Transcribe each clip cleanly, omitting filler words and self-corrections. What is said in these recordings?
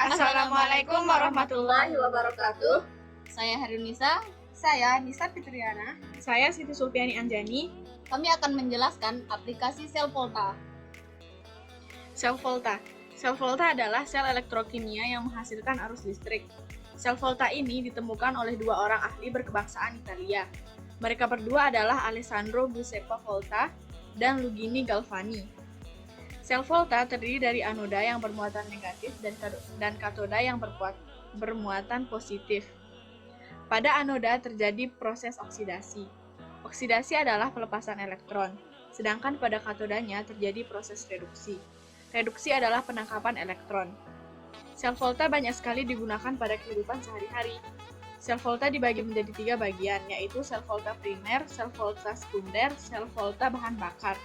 Assalamualaikum warahmatullahi wabarakatuh. Saya Harunisa. Saya Nisa Fitriana. Saya Siti Sulfiani Anjani. Kami akan menjelaskan aplikasi sel volta. Sel volta. Sel volta adalah sel elektrokimia yang menghasilkan arus listrik. Sel volta ini ditemukan oleh dua orang ahli berkebangsaan Italia. Mereka berdua adalah Alessandro Giuseppe Volta dan Luigini Galvani. Sel volta terdiri dari anoda yang bermuatan negatif dan katoda yang bermuatan positif. Pada anoda terjadi proses oksidasi. Oksidasi adalah pelepasan elektron, sedangkan pada katodanya terjadi proses reduksi. Reduksi adalah penangkapan elektron. Sel volta banyak sekali digunakan pada kehidupan sehari-hari. Sel volta dibagi menjadi 3 bagian, yaitu sel volta primer, sel volta sekunder, sel volta bahan bakar.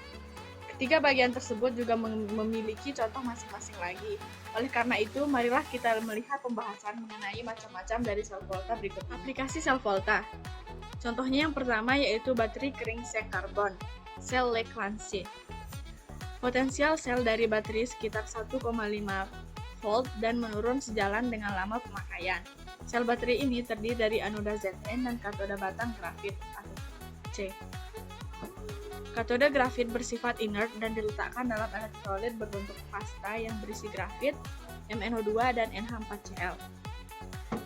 Ketiga bagian tersebut juga memiliki contoh masing-masing lagi. Oleh karena itu, marilah kita melihat pembahasan mengenai macam-macam dari sel volta berikut. Aplikasi sel volta. Contohnya yang pertama yaitu baterai kering seng karbon, sel Leclanché. Potensial sel dari baterai sekitar 1,5 volt dan menurun sejalan dengan lama pemakaian. Sel baterai ini terdiri dari anoda Zn dan katoda batang grafit atau C. Katoda grafit bersifat inert dan diletakkan dalam elektrolit berbentuk pasta yang berisi grafit, MnO2 dan NH4Cl.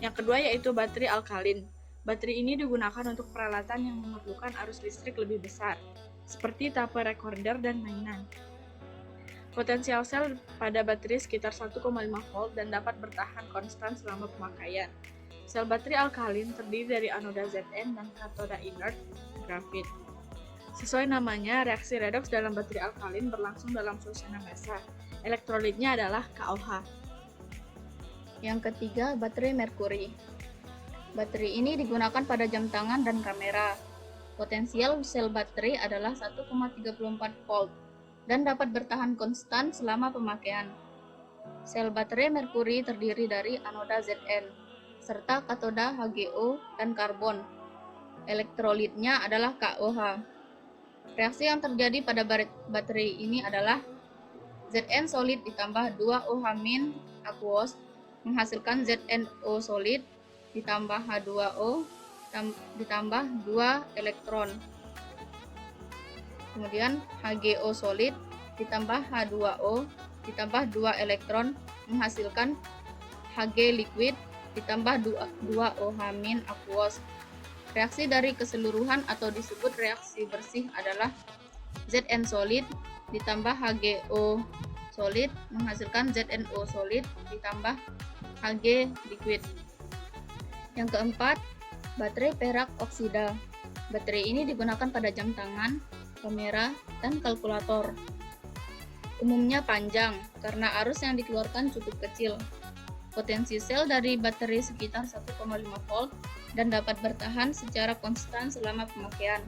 Yang kedua yaitu baterai alkalin. Baterai ini digunakan untuk peralatan yang memerlukan arus listrik lebih besar, seperti tape recorder dan mainan. Potensial sel pada baterai sekitar 1,5 volt dan dapat bertahan konstan selama pemakaian. Sel baterai alkalin terdiri dari anoda Zn dan katoda inert, grafit. Sesuai namanya, reaksi redoks dalam baterai alkalin berlangsung dalam suasana basah. Elektrolitnya adalah KOH. Yang ketiga, baterai merkuri. Baterai ini digunakan pada jam tangan dan kamera. Potensial sel baterai adalah 1,34 volt dan dapat bertahan konstan selama pemakaian. Sel baterai merkuri terdiri dari anoda Zn serta katoda HgO dan karbon. Elektrolitnya adalah KOH. Reaksi yang terjadi pada baterai ini adalah Zn solid ditambah 2OH- aqueous menghasilkan ZnO solid ditambah H2O ditambah 2 elektron. Kemudian HgO solid ditambah H2O ditambah 2 elektron menghasilkan Hg liquid ditambah 2OH- aqueous. Reaksi dari keseluruhan atau disebut reaksi bersih adalah Zn solid ditambah HgO solid menghasilkan ZnO solid ditambah Hg liquid. Yang keempat, baterai perak oksida. Baterai ini digunakan pada jam tangan, kamera, dan kalkulator. Umumnya panjang karena arus yang dikeluarkan cukup kecil. Potensi sel dari baterai sekitar 1,5 volt dan dapat bertahan secara konstan selama pemakaian.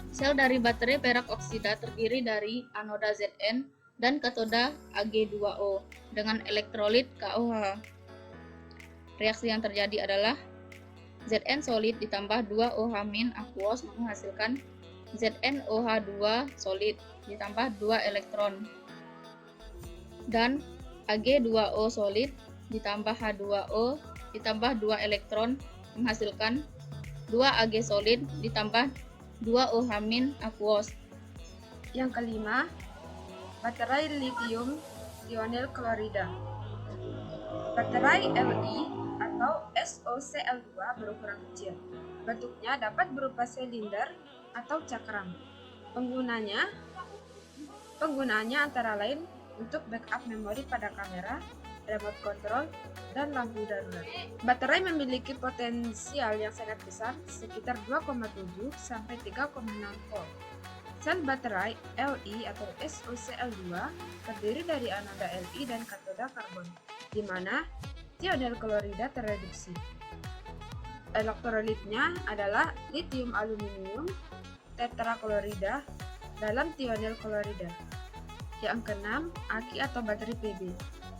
Sel dari baterai perak oksida terdiri dari anoda Zn dan katoda Ag2O dengan elektrolit KOH. Reaksi yang terjadi adalah Zn solid ditambah 2OH- aqueous menghasilkan ZnOH2 solid ditambah 2 elektron dan Ag2O solid ditambah H2O ditambah 2 elektron menghasilkan 2 Ag solid ditambah 2 OH- aqueous. Yang kelima, baterai lithium ionel klorida. Baterai Li atau SOCl2 berukuran kecil. Bentuknya dapat berupa silinder atau cakram. Penggunaannya antara lain untuk backup memori pada kamera, remote control, dan lampu darurat. Baterai memiliki potensial yang sangat besar, sekitar 2,7 sampai 3,6 volt. Sel baterai Li atau SOCl2 terdiri dari anoda Li dan katoda karbon, di mana tionel klorida tereduksi. Elektrolitnya adalah lithium aluminium tetraklorida dalam tionel klorida. Yang keenam, aki atau baterai PB.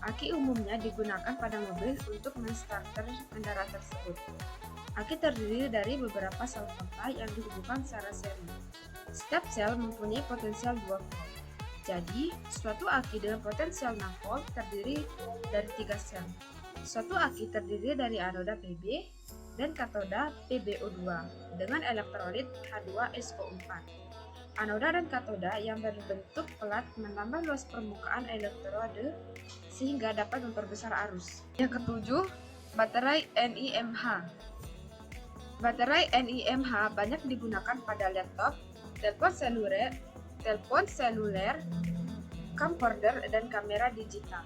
Aki umumnya digunakan pada mobil untuk menstarter kendaraan tersebut. Aki terdiri dari beberapa sel volta yang dihubungkan secara seri. Setiap sel mempunyai potensial 2 volt. Jadi, suatu aki dengan potensial 6 volt terdiri dari 3 sel. Suatu aki terdiri dari anoda Pb dan katoda PbO2 dengan elektrolit H2SO4. Anoda dan katoda yang berbentuk pelat menambah luas permukaan elektrode sehingga dapat memperbesar arus. Yang ketujuh, baterai NiMH. Baterai NiMH banyak digunakan pada laptop, telepon seluler, camcorder, dan kamera digital.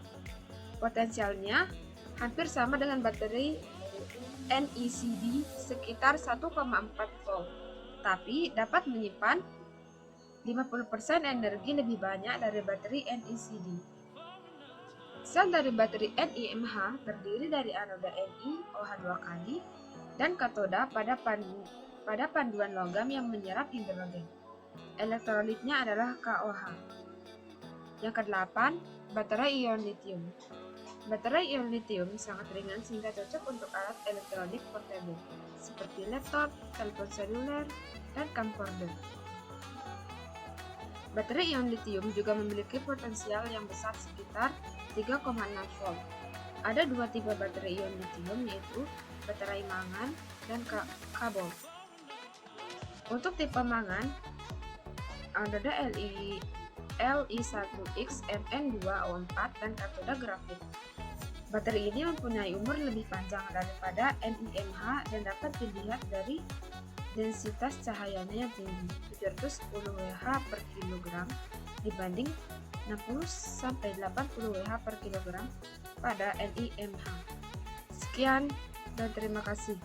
Potensialnya hampir sama dengan baterai NECD sekitar 1,4 volt, tapi dapat menyimpan 50% energi lebih banyak dari baterai NECD. Sel dari baterai NiMH terdiri dari anoda Ni OH2 kali dan katoda pada panduan logam yang menyerap hidrogen. Elektrolitnya adalah KOH. Yang kedelapan, baterai ion litium. Baterai ion litium sangat ringan sehingga cocok untuk alat elektronik portable seperti laptop, telepon seluler, dan camcorder. Baterai ion litium juga memiliki potensial yang besar sekitar 3,6 volt. Ada dua tipe baterai ion litium, yaitu baterai mangan dan kabel. Untuk tipe mangan, anoda Li1X Mn2O4 dan katoda grafit. Baterai ini mempunyai umur lebih panjang daripada NiMH dan dapat dilihat dari densitas cahayanya yang tinggi, 710 Wh per kilogram dibanding 60-80 Wh per kilogram pada NiMH. Sekian dan terima kasih.